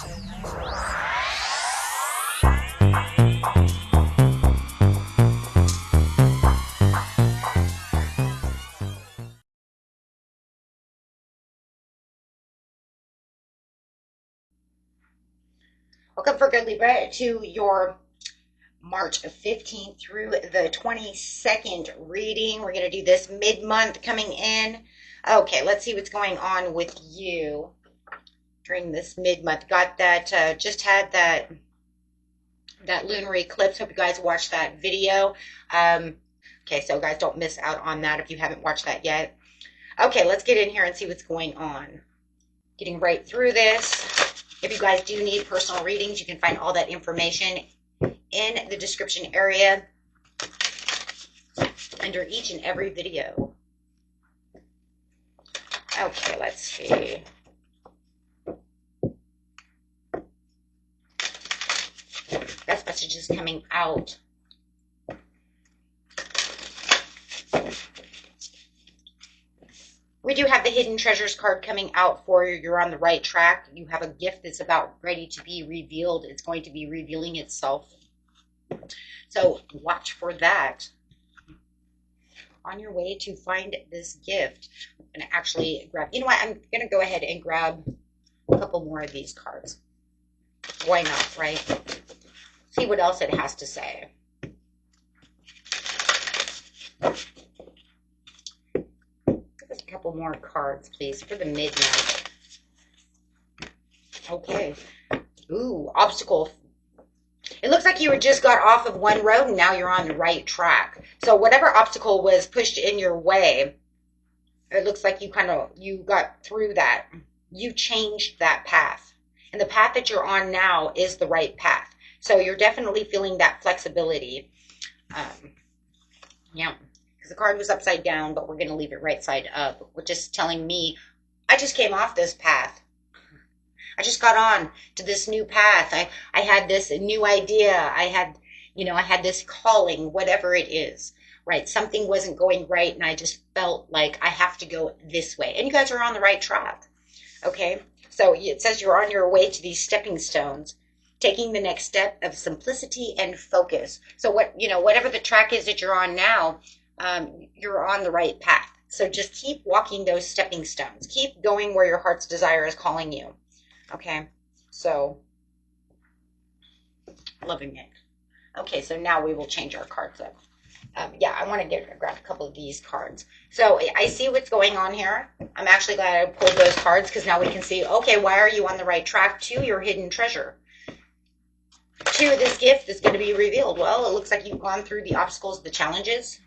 Welcome for Good Libra to your March 15th through the 22nd reading. We're going to do this mid-month coming in. Okay, let's see what's going on with you during this mid-month. Got that, just had that lunar eclipse. Hope you guys watched that video. Okay, so guys, don't miss out on that if you haven't watched that yet. Okay, let's get in here and see what's going on. Getting right through this. If you guys do need personal readings, you can find all that information in the description area under each and every video. Okay, let's see. Best messages coming out. We do have the Hidden Treasures card coming out for you. You're on the right track. You have a gift that's about ready to be revealed. It's going to be revealing itself. So watch for that. On your way to find this gift, I'm going to actually grab, you know what, I'm going to go ahead and grab a couple more of these cards. Why not, right? See what else it has to say. A couple more cards, please, for the midnight. Okay. Ooh, obstacle. It looks like you just got off of one road and now you're on the right track. So whatever obstacle was pushed in your way, it looks like you got through that. You changed that path. And the path that you're on now is the right path. So you're definitely feeling that flexibility. Yeah. The card was upside down, but we're going to leave it right side up, which is telling me I just came off this path. I just got on to this new path. I had this new idea. I had this calling, whatever it is, right? Something wasn't going right, and I just felt like I have to go this way. And you guys are on the right track, okay? So it says you're on your way to these stepping stones, taking the next step of simplicity and focus. So whatever the track is that you're on now, you're on the right path. So just keep walking those stepping stones. Keep going where your heart's desire is calling you. Okay, so loving it. Okay, so now we will change our cards up. Yeah, I want to grab a couple of these cards. So I see what's going on here. I'm actually glad I pulled those cards because now we can see, okay, why are you on the right track to your hidden treasure? To this gift that's going to be revealed. Well, it looks like you've gone through the obstacles, the challenges.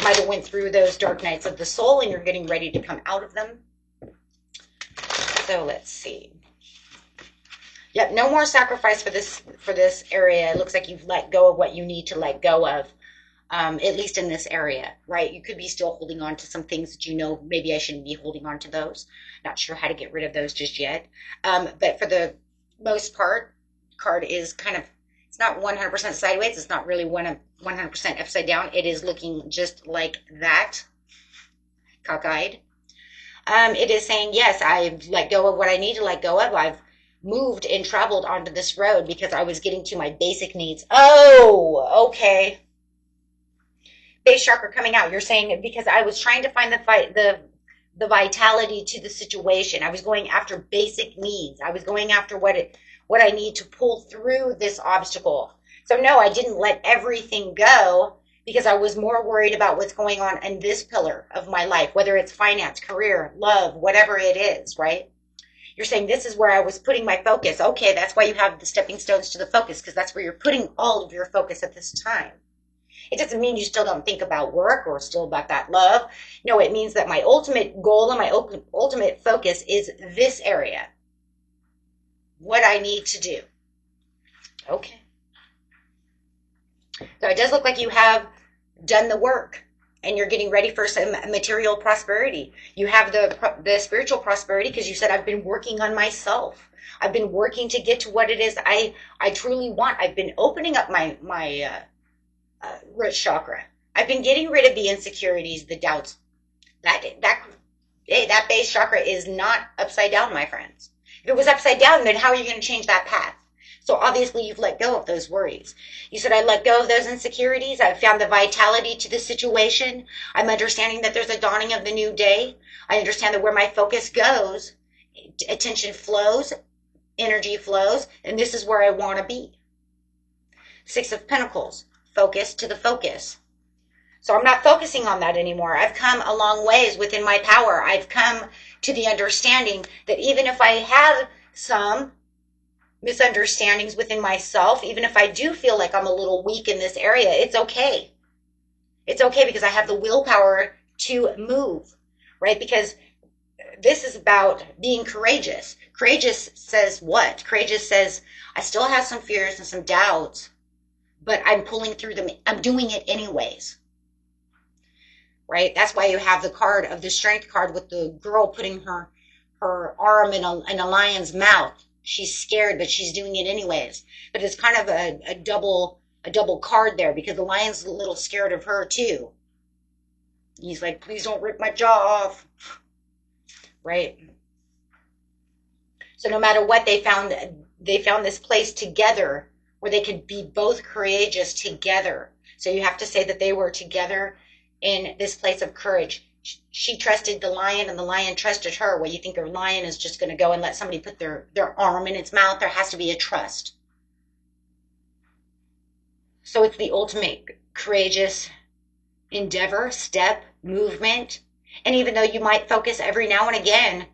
Might have went through those dark nights of the soul and you're getting ready to come out of them. So let's see. Yep, no more sacrifice for this area. It looks like you've let go of what you need to let go of, at least in this area, right? You could be still holding on to some things that you know maybe I shouldn't be holding on to those. Not sure how to get rid of those just yet. But for the most part, card is kind of, it's not 100% sideways. It's not really 100% upside down. It is looking just like that, cockeyed. It is saying, yes, I've let go of what I need to let go of. I've moved and traveled onto this road because I was getting to my basic needs. Oh, okay. Base chakra coming out. You're saying because I was trying to find the vitality to the situation. I was going after basic needs. I was going after what I need to pull through this obstacle. So no, I didn't let everything go because I was more worried about what's going on in this pillar of my life, whether it's finance, career, love, whatever it is, right? You're saying this is where I was putting my focus. Okay, that's why you have the stepping stones to the focus, because that's where you're putting all of your focus at this time. It doesn't mean you still don't think about work or still about that love. No, it means that my ultimate goal and my ultimate focus is this area. What I need to do. Okay. So it does look like you have done the work and you're getting ready for some material prosperity. You have the spiritual prosperity because you said, I've been working on myself. I've been working to get to what it is I truly want. I've been opening up my root chakra. I've been getting rid of the insecurities, the doubts. That base chakra is not upside down, my friends. If it was upside down, then how are you going to change that path? So obviously you've let go of those worries. You said, I let go of those insecurities. I've found the vitality to the situation. I'm understanding that there's a dawning of the new day. I understand that where my focus goes, attention flows, energy flows, and this is where I want to be. Six of Pentacles, focus to the focus. So I'm not focusing on that anymore. I've come a long ways within my power. I've come to the understanding that even if I have some misunderstandings within myself, even if I do feel like I'm a little weak in this area, it's okay. It's okay because I have the willpower to move, right? Because this is about being courageous. Courageous says what? Courageous says, I still have some fears and some doubts, but I'm pulling through them. I'm doing it anyways. Right? That's why you have the card of the Strength card with the girl putting her arm in a lion's mouth. She's scared, but she's doing it anyways. But it's kind of a double card there because the lion's a little scared of her too. He's like, please don't rip my jaw off. Right? So no matter what, they found this place together where they could be both courageous together. So you have to say that they were together in this place of courage. She trusted the lion and the lion trusted her. Well, you think a lion is just going to go and let somebody put their arm in its mouth? There has to be a trust. So it's the ultimate courageous endeavor, step, movement. And even though you might focus every now and again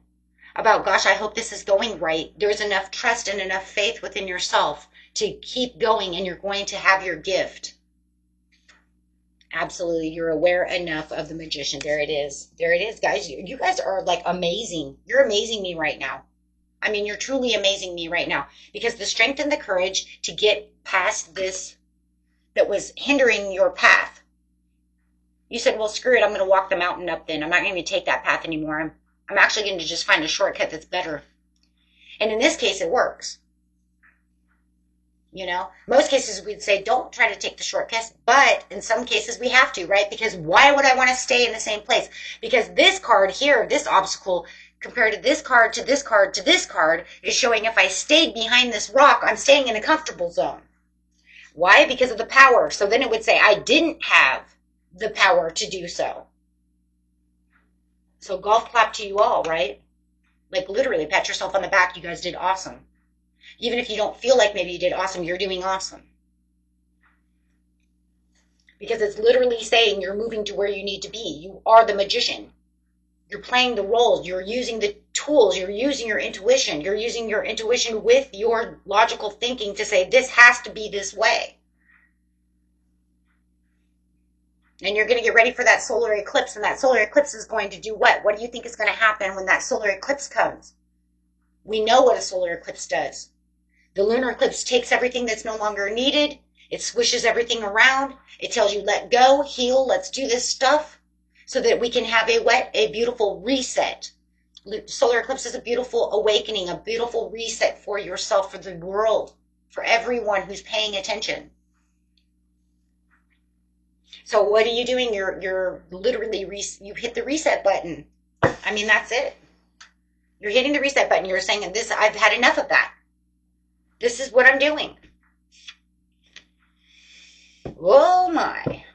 about, gosh, I hope this is going right, there's enough trust and enough faith within yourself to keep going, and you're going to have your gift. Absolutely. You're aware enough of the Magician. There it is. There it is, guys. You guys are like amazing. You're amazing me right now. I mean, you're truly amazing me right now because the strength and the courage to get past this that was hindering your path. You said, well, screw it. I'm going to walk the mountain up then. I'm not going to take that path anymore. I'm actually going to just find a shortcut that's better. And in this case, it works. You know, most cases we'd say don't try to take the shortcuts, but in some cases we have to, right? Because why would I want to stay in the same place? Because this card here, this obstacle, compared to this card, to this card, to this card, is showing if I stayed behind this rock, I'm staying in a comfortable zone. Why? Because of the power. So then it would say I didn't have the power to do so. So golf clap to you all, right? Like literally pat yourself on the back. You guys did awesome. Even if you don't feel like maybe you did awesome, you're doing awesome. Because it's literally saying you're moving to where you need to be. You are the magician. You're playing the roles. You're using the tools. You're using your intuition. You're using your intuition with your logical thinking to say, this has to be this way. And you're going to get ready for that solar eclipse. And that solar eclipse is going to do what? What do you think is going to happen when that solar eclipse comes? We know what a solar eclipse does. The lunar eclipse takes everything that's no longer needed. It swishes everything around. It tells you, let go, heal, let's do this stuff so that we can have a beautiful reset. Solar eclipse is a beautiful awakening, a beautiful reset for yourself, for the world, for everyone who's paying attention. So what are you doing? You're literally, you hit the reset button. I mean, that's it. You're hitting the reset button. You're saying, this, I've had enough of that. This is what I'm doing. Oh my.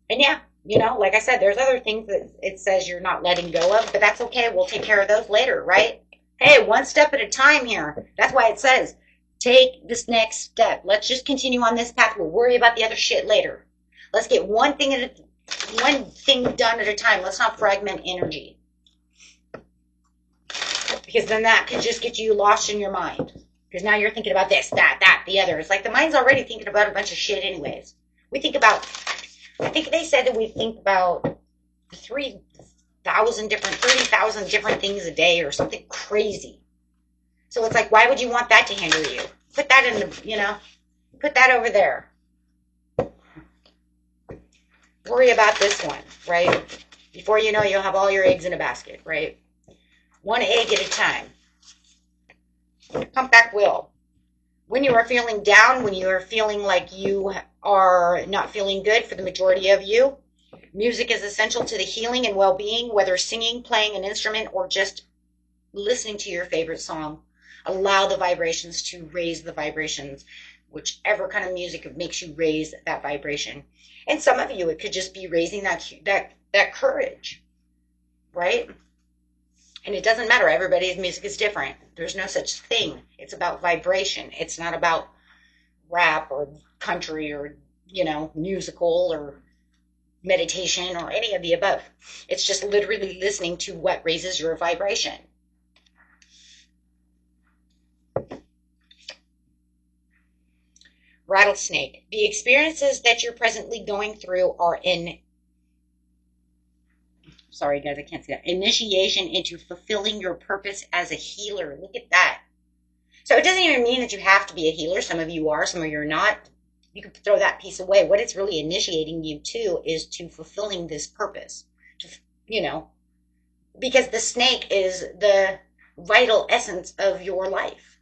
And yeah, you know, like I said, there's other things that it says you're not letting go of, but that's okay. We'll take care of those later, right? Hey, one step at a time here. That's why it says, take this next step. Let's just continue on this path. We'll worry about the other shit later. Let's get one thing done at a time. Let's not fragment energy. Because then that could just get you lost in your mind. Because now you're thinking about this, that, the other. It's like the mind's already thinking about a bunch of shit anyways. We think about, I think they said that we think about 30,000 different things a day or something crazy. So it's like, why would you want that to hinder you? Put that in the, you know, put that over there. Worry about this one, right? Before you know, you'll have all your eggs in a basket, right? One egg at a time. Humpback wheel. When you are feeling down, when you are feeling like you are not feeling good for the majority of you, Music is essential to the healing and well-being, whether singing, playing an instrument, or just listening to your favorite song. Allow the vibrations to raise the vibrations, whichever kind of music makes you raise that vibration. And some of you, it could just be raising that courage, right? And it doesn't matter. Everybody's music is different. There's no such thing. It's about vibration. It's not about rap or country or, musical or meditation or any of the above. It's just literally listening to what raises your vibration. Rattlesnake. The experiences that you're presently going through are sorry guys, I can't see that. Initiation into fulfilling your purpose as a healer. Look at that. So it doesn't even mean that you have to be a healer. Some of you are, some of you are not. You can throw that piece away. What it's really initiating you to is to fulfilling this purpose. Because the snake is the vital essence of your life.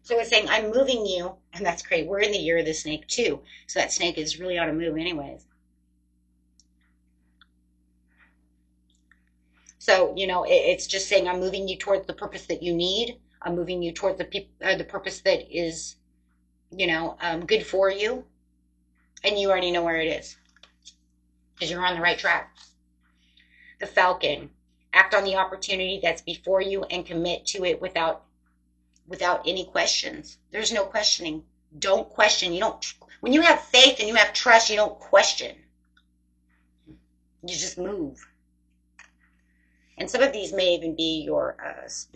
So it's saying, I'm moving you, and that's great. We're in the year of the snake too. So that snake is really on a move anyways. So, it's just saying, I'm moving you towards the purpose that you need. I'm moving you towards the purpose that is, good for you. And you already know where it is. Because you're on the right track. The Falcon. Act on the opportunity that's before you and commit to it without any questions. There's no questioning. Don't question. When you have faith and you have trust, you don't question. You just move. And some of these may even be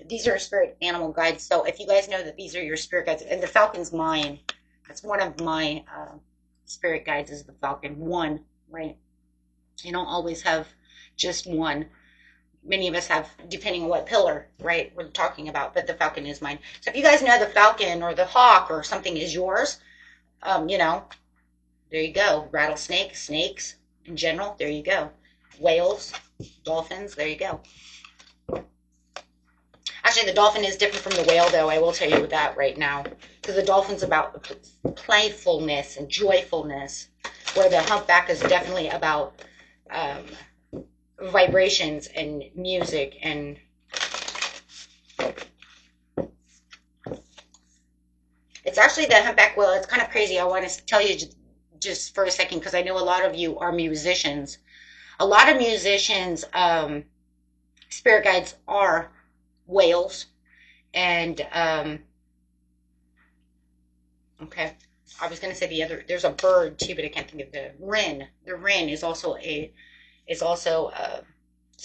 these are spirit animal guides. So if you guys know that these are your spirit guides, and the Falcon's mine, that's one of my spirit guides is the Falcon. One, right? You don't always have just one. Many of us have, depending on what pillar, right, we're talking about, but the Falcon is mine. So if you guys know the Falcon or the hawk or something is yours, there you go. Rattlesnake, snakes in general, there you go. Whales, dolphins, there you go. Actually, the dolphin is different from the whale, though. I will tell you that right now. Because the dolphin's about playfulness and joyfulness, where the humpback is definitely about vibrations and music and it's actually the humpback whale. It's kind of crazy. I want to tell you just for a second because I know a lot of you are musicians. A lot of musicians, spirit guides are whales. And, okay. I was going to say there's a bird too, but I can't think of the wren. The wren is also so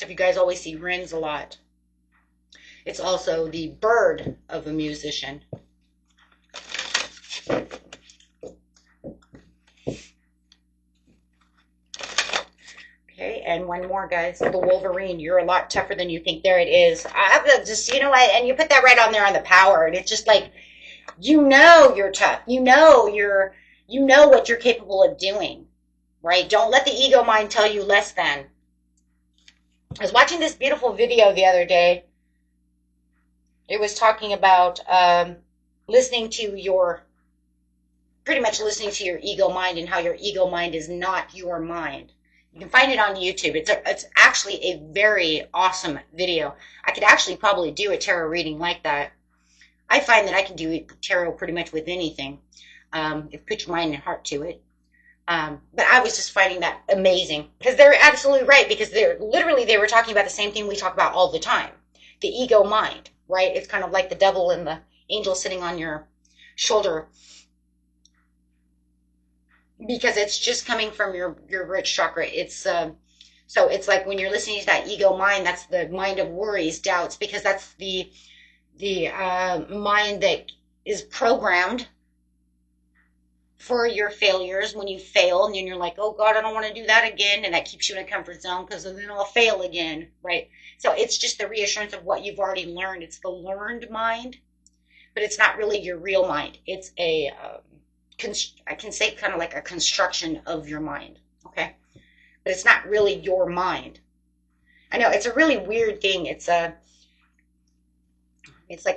if you guys always see wrens a lot, it's also the bird of a musician. Okay, and one more, guys. The Wolverine. You're a lot tougher than you think. There it is. And you put that right on there on the power, and it's just like, you're tough. You know what you're capable of doing, right? Don't let the ego mind tell you less than. I was watching this beautiful video the other day. It was talking about pretty much listening to your ego mind and how your ego mind is not your mind. You can find it on YouTube. It's actually a very awesome video. I could actually probably do a tarot reading like that. I find that I can do tarot pretty much with anything. If you put your mind and heart to it. But I was just finding that amazing. Because they're absolutely right. Because they were talking about the same thing we talk about all the time. The ego mind, right? It's kind of like the devil and the angel sitting on your shoulder. Because it's just coming from your root chakra. So it's like when you're listening to that ego mind, that's the mind of worries, doubts, because that's the mind that is programmed for your failures. When you fail and then you're like, oh God, I don't want to do that again. And that keeps you in a comfort zone because then I'll fail again, right? So it's just the reassurance of what you've already learned. It's the learned mind, but it's not really your real mind. It's I can say kind of like a construction of your mind, okay? But it's not really your mind. I know it's a really weird thing. It's like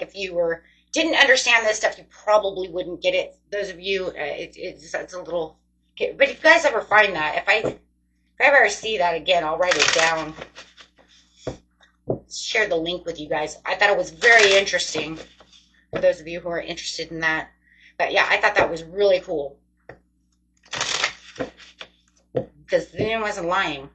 if you were didn't understand this stuff, you probably wouldn't get it. Those of you, it's a little. But if you guys ever find that, if I ever see that again, I'll write it down. Share the link with you guys. I thought it was very interesting for those of you who are interested in that. But yeah, I thought that was really cool because then wasn't lying.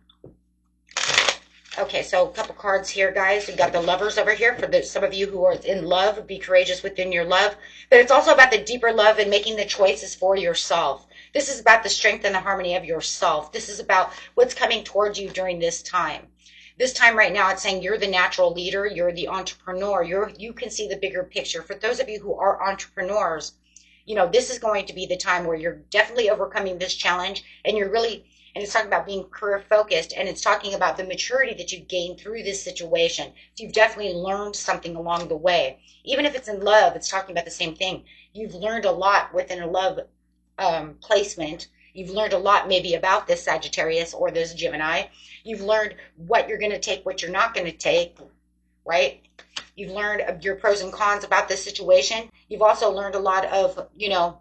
Okay, so a couple cards here, guys. We've got the Lovers over here for some of you who are in love. Be courageous within your love. But it's also about the deeper love and making the choices for yourself. This is about the strength and the harmony of yourself. This is about what's coming towards you during this time. This time right now, it's saying you're the natural leader. You're the entrepreneur. You can see the bigger picture. For those of you who are entrepreneurs, you know, this is going to be the time where you're definitely overcoming this challenge, and you're really... And it's talking about being career focused, and it's talking about the maturity that you've gained through this situation. So you've definitely learned something along the way. Even if it's in love, it's talking about the same thing. You've learned a lot within a love placement. You've learned a lot maybe about this Sagittarius or this Gemini. You've learned what you're going to take, what you're not going to take, right? You've learned your pros and cons about this situation. You've also learned a lot of, you know,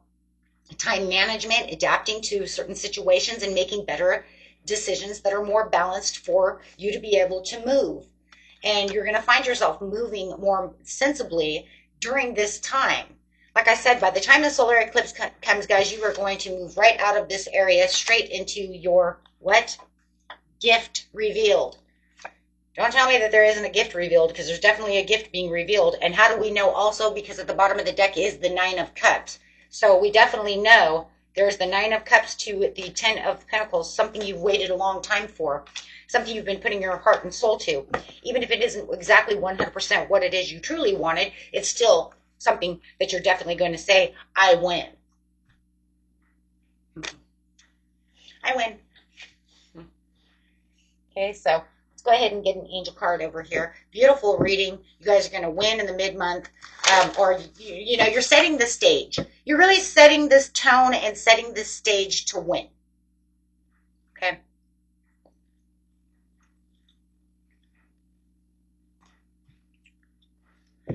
time management, adapting to certain situations and making better decisions that are more balanced for you to be able to move. And you're going to find yourself moving more sensibly during this time. Like I said, by the time the solar eclipse comes, guys, you are going to move right out of this area straight into your what? Gift revealed. Don't tell me that there isn't a gift revealed, because there's definitely a gift being revealed. And how do we know also? Because at the bottom of the deck is the Nine of Cups. So we definitely know there's the Nine of Cups to the Ten of Pentacles, something you've waited a long time for, something you've been putting your heart and soul to. Even if it isn't exactly 100% what it is you truly wanted, it's still something that you're definitely going to say, I win. I win. Okay, so let's go ahead and get an angel card over here. Beautiful reading. You guys are going to win in the mid-month. Or, you know, you're setting the stage. You're really setting this tone and setting this stage to win. Okay.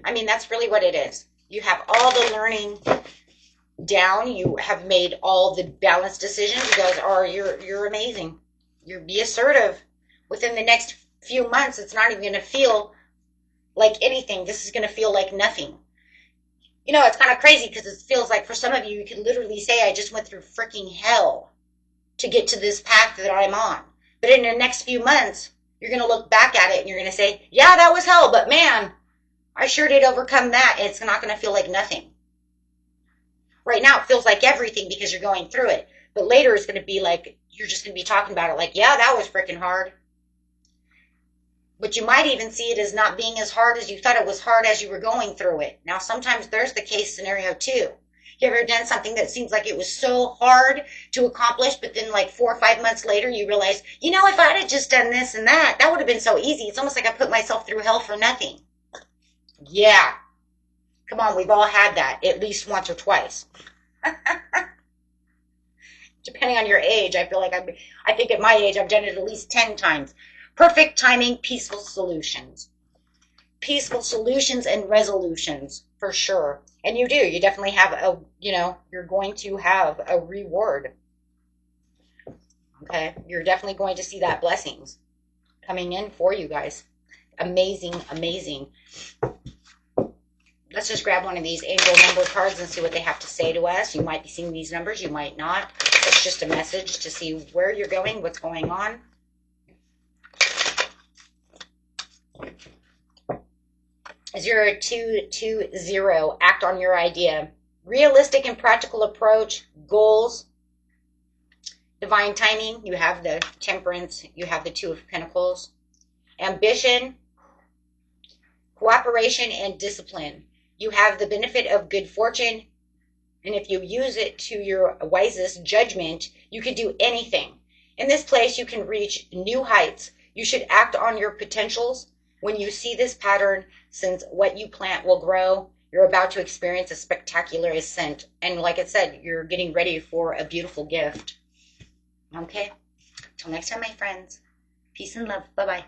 I mean, that's really what it is. You have all the learning down. You have made all the balanced decisions. You guys are, you're amazing. Be assertive. Within the next few months, it's not even going to feel like anything. This is going to feel like nothing. You know, it's kind of crazy because it feels like for some of you, you can literally say, I just went through freaking hell to get to this path that I'm on. But in the next few months, you're going to look back at it and you're going to say, yeah, that was hell, but man, I sure did overcome that. And it's not going to feel like nothing. Right now, it feels like everything because you're going through it. But later, it's going to be like, you're just going to be talking about it like, yeah, that was freaking hard. But you might even see it as not being as hard as you thought it was hard as you were going through it. Now, sometimes there's the case scenario too. You ever done something that seems like it was so hard to accomplish, but then like 4 or 5 months later, you realize, you know, if I'd have just done this and that, that would have been so easy. It's almost like I put myself through hell for nothing. Yeah. Come on, we've all had that at least once or twice. Depending on your age, I feel like I think at my age, I've done it at least 10 times. Perfect timing, peaceful solutions. Peaceful solutions and resolutions, for sure. And you do. You definitely have a, you know, you're going to have a reward. Okay? You're definitely going to see that blessings coming in for you guys. Amazing, amazing. Let's just grab one of these angel number cards and see what they have to say to us. You might be seeing these numbers. You might not. It's just a message to see where you're going, what's going on. 0220, act on your idea. Realistic and practical approach, goals, divine timing. You have the Temperance, you have the Two of Pentacles. Ambition, cooperation, and discipline. You have the benefit of good fortune, and if you use it to your wisest judgment, you can do anything. In this place, you can reach new heights. You should act on your potentials. When you see this pattern, since what you plant will grow, you're about to experience a spectacular ascent. And like I said, you're getting ready for a beautiful gift. Okay? Till next time, my friends. Peace and love. Bye-bye.